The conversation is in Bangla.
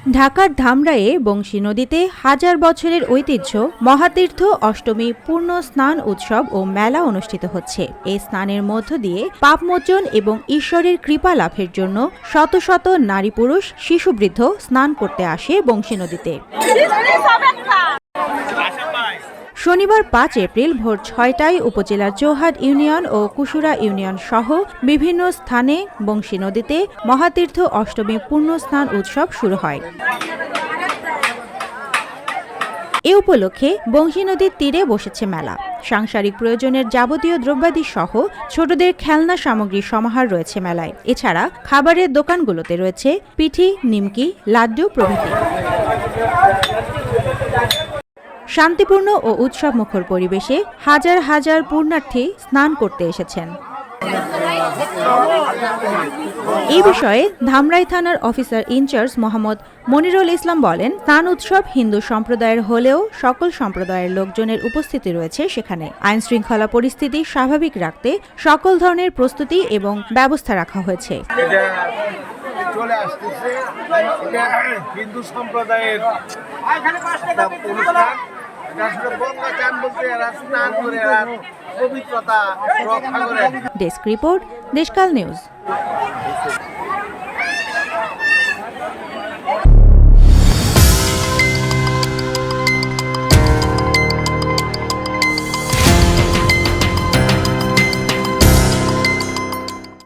ঢাকার ধামরাইয়ে বংশী নদীতে হাজার বছরের ঐতিহ্য মহাতীর্থ অষ্টমী পূর্ণ স্নান উৎসব ও মেলা অনুষ্ঠিত হচ্ছে। এই স্নানের মধ্য দিয়ে পাপমোচন এবং ঈশ্বরের কৃপা লাভের জন্য শত শত নারী পুরুষ শিশু বৃদ্ধ স্নান করতে আসে বংশী নদীতে। শনিবার ৫ এপ্রিল ভোর ৬টায় উপজেলার চৌহাট ইউনিয়ন ও কুশুরা ইউনিয়ন সহ বিভিন্ন স্থানে বংশী নদীতে মহাতীর্থ অষ্টমী পূর্ণ স্নান উৎসব শুরু হয়। এ উপলক্ষে বংশী নদীর তীরে বসেছে মেলা। সাংসারিক প্রয়োজনের যাবতীয় দ্রব্যাদি সহ ছোটদের খেলনা সামগ্রীর সমাহার রয়েছে মেলায়। এছাড়া খাবারের দোকানগুলোতে রয়েছে পিঠি, নিমকি, লাড্ডু প্রভৃতি। শান্তিপূর্ণ ও উৎসবমুখর পরিবেশে হাজার হাজার পুণ্যার্থী স্নান করতে এসেছেন। এই বিষয়ে ধামরাই থানার অফিসার ইনচার্জ মোহাম্মদ মনিরুল ইসলাম বলেন, স্নান উৎসব হিন্দু সম্প্রদায়ের হলেও সকল সম্প্রদায়ের লোকজনের উপস্থিতি রয়েছে সেখানে। আইন শৃঙ্খলা পরিস্থিতি স্বাভাবিক রাখতে সকল ধরনের প্রস্তুতি এবং ব্যবস্থা রাখা হয়েছে। চলে আসতেছে হিন্দু সম্প্রদায়ের ডেস্ক রিপোর্ট, দেশকাল নিউজ।